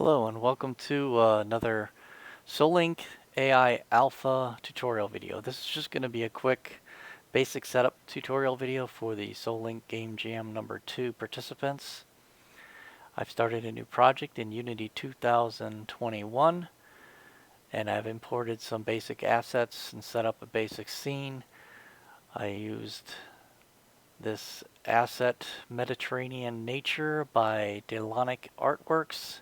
Hello and welcome to another SoulLink AI Alpha tutorial video. This is just going to be a quick basic setup tutorial video for the SoulLink Game Jam number 2 participants. I've started a new project in Unity 2021 and I've imported some basic assets and set up a basic scene. I used this asset Mediterranean Nature by Delonic Artworks.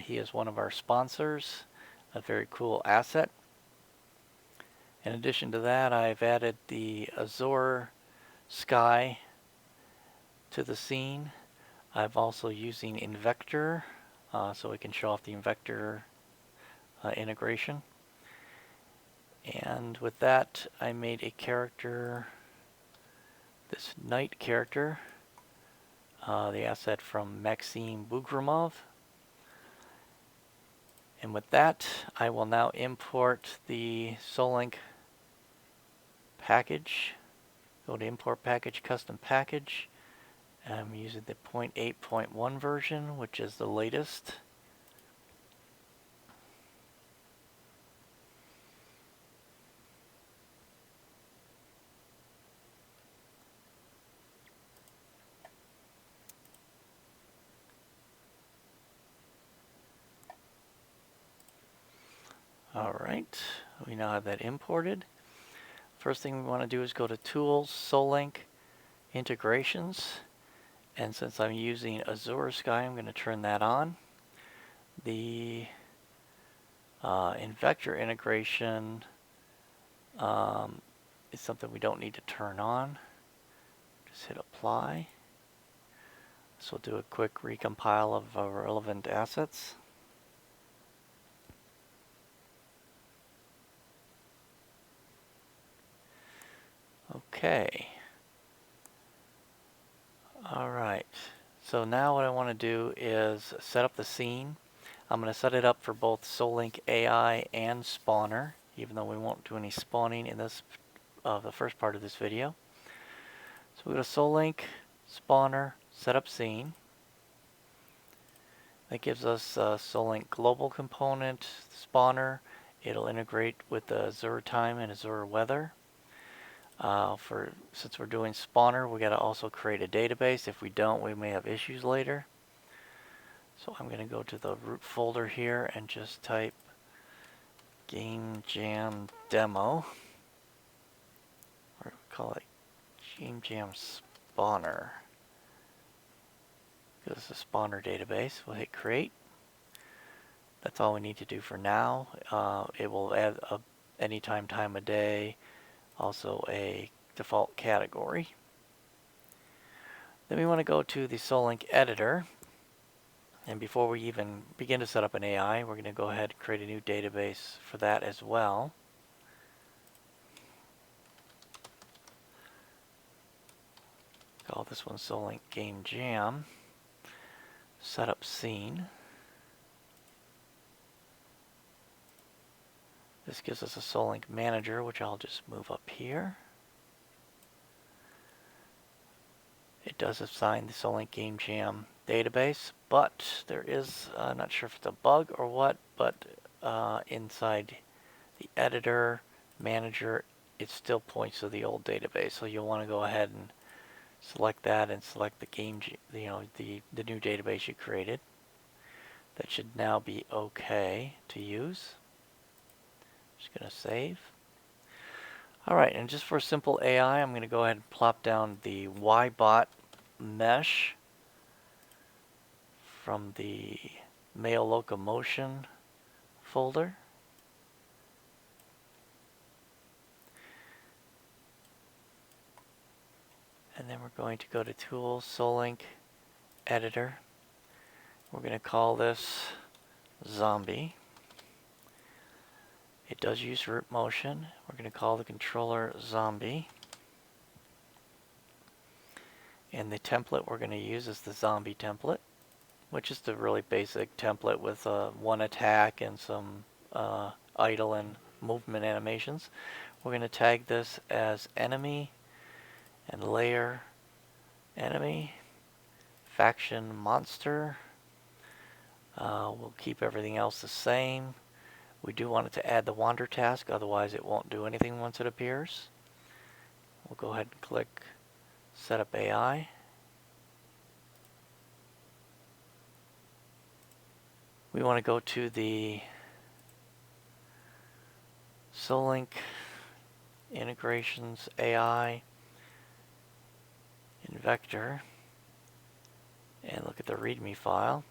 He is one of our sponsors, a very cool asset. In addition to that, I've added the Azure sky to the scene. I've also using Invector, so we can show off the Invector integration. And with that, I made a character, this knight character, the asset from Maxim Bugramov. And with that, I will now import the SoulLink package. Go to Import Package, Custom Package. I'm using the 0.8.1 version, which is the latest. Alright, we now have that imported. First thing we want to do is go to Tools, SoulLink, Integrations. And since I'm using Azure Sky, I'm going to turn that on. The Invector integration is something we don't need to turn on. Just hit Apply. So we'll do a quick recompile of our relevant assets. Okay. Alright. So now what I want to do is set up the scene. I'm going to set it up for both SoulLink AI and Spawner, even though we won't do any spawning in this the first part of this video. So we go to SoulLink, Spawner, Setup Scene. That gives us SoulLink Global Component, Spawner. It'll integrate with the Azure Time and Azure Weather. Since we're doing Spawner, we got to also create a database. If we don't, we may have issues later. So I'm going to go to the root folder here and just type Game Jam Demo, or call it Game Jam Spawner. This is a spawner database. We'll hit create. That's all we need to do for now. It will add anytime, time of day, also a default category. Then we want to go to the SoulLink editor. And before we even begin to set up an AI, we're going to go ahead and create a new database for that as well. Call this one SoulLink Game Jam. Setup scene. This gives us a SoulLink manager, which I'll just move up here. It does assign the SoulLink Game Jam database, but there is, not sure if it's a bug or what, but inside the editor manager, it still points to the old database. So you'll want to go ahead and select that and select the the new database you created. That should now be okay to use. Just going to save. Alright, and just for a simple AI, I'm going to go ahead and plop down the YBot mesh from the Mail Locomotion folder. And then we're going to go to Tools, SoulLink, Editor. We're going to call this Zombie. It does use root motion. We're going to call the controller Zombie. And the template we're going to use is the Zombie template, which is the really basic template with one attack and some idle and movement animations. We're going to tag this as enemy and layer enemy, faction monster, We'll keep everything else the same. We do want it to add the wander task, otherwise it won't do anything once it appears. We'll go ahead and click Setup AI. We want to go to the SoulLink Integrations AI in Vector and look at the README file.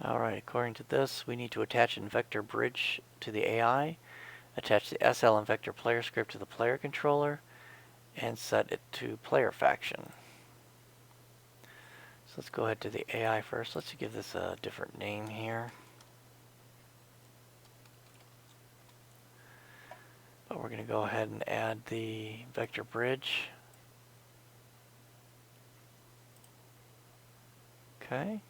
Alright, according to this, we need to attach an vector bridge to the AI, attach the SL and vector player script to the player controller, and set it to player faction. So let's go ahead to the AI first. Let's give this a different name here. But we're going to go ahead and add the vector bridge. Okay.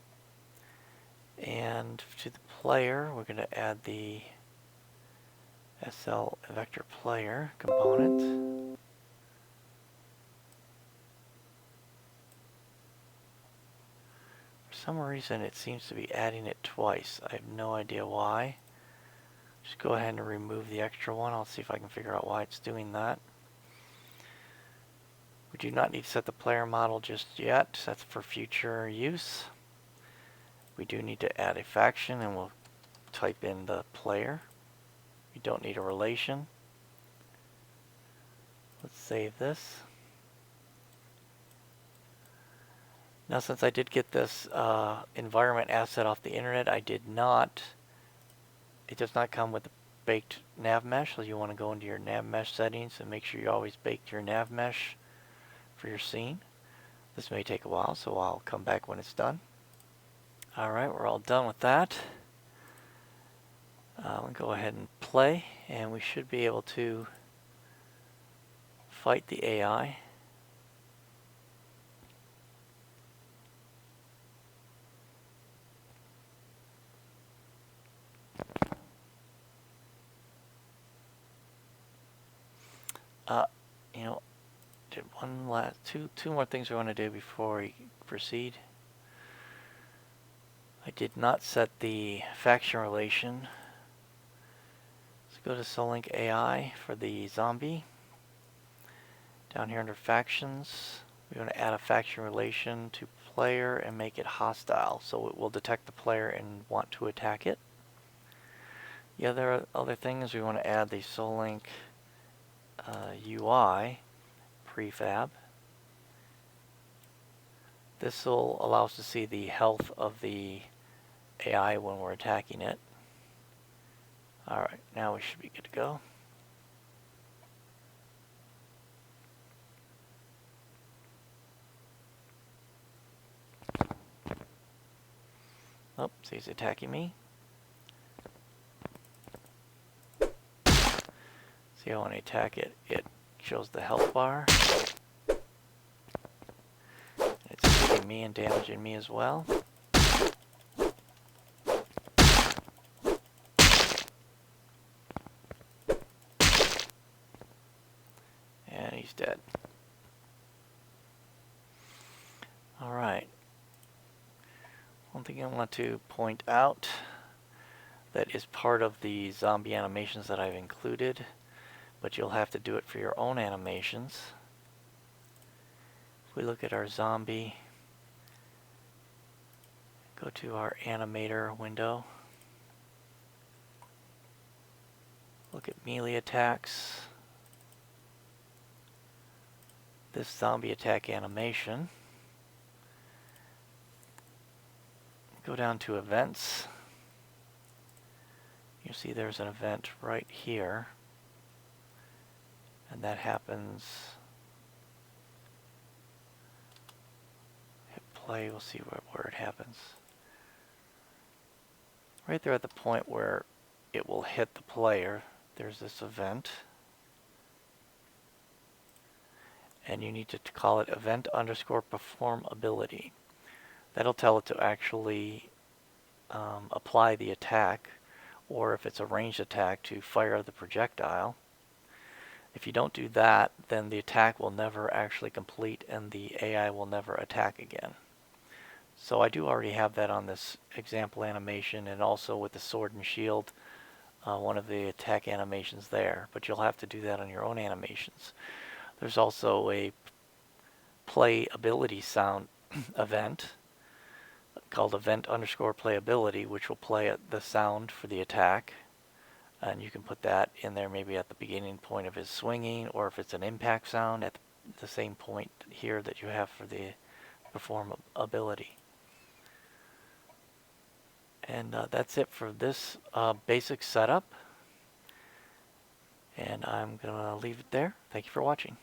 And to the player, we're going to add the SL vector player component. For some reason, it seems to be adding it twice. I have no idea why. Just go ahead and remove the extra one. I'll see if I can figure out why it's doing that. We do not need to set the player model just yet. That's for future use. We do need to add a faction, and we'll type in the player. We don't need a relation. Let's save this. Now, since I did get this environment asset off the internet, it does not come with a baked nav mesh, so you want to go into your nav mesh settings and make sure you always bake your nav mesh for your scene. This may take a while, so I'll come back when it's done. Alright, we're all done with that. We'll go ahead and play, and we should be able to fight the AI. You know, two more things we want to do before we proceed. I did not set the faction relation. Let's go to SoulLink AI for the zombie. Down here under factions, we want to add a faction relation to player and make it hostile, so it will detect the player and want to attack it. The other thing is we want to add the SoulLink UI prefab. This will allow us to see the health of the AI when we're attacking it. Alright, now we should be good to go. Oh, so he's attacking me. See how when I attack it, it shows the health bar. It's hitting me and damaging me as well. And he's dead. Alright. One thing I want to point out that is part of the zombie animations that I've included, but you'll have to do it for your own animations. If we look at our zombie, go to our animator window, look at melee attacks, this zombie attack animation, go down to events. You see there's an event right here, and that happens, hit play, we'll see where it happens. Right there at the point where it will hit the player, there's this event, and you need to call it event underscore perform ability. That'll tell it to actually apply the attack, or if it's a ranged attack, to fire the projectile. If you don't do that, then the attack will never actually complete and the AI will never attack again. So I do already have that on this example animation, and also with the sword and shield, one of the attack animations there, but you'll have to do that on your own animations. There's also a play ability sound event called event_playability, which will play the sound for the attack, and you can put that in there maybe at the beginning point of his swinging, or if it's an impact sound at the same point here that you have for the perform ability. And that's it for this basic setup, and I'm gonna leave it there. Thank you for watching.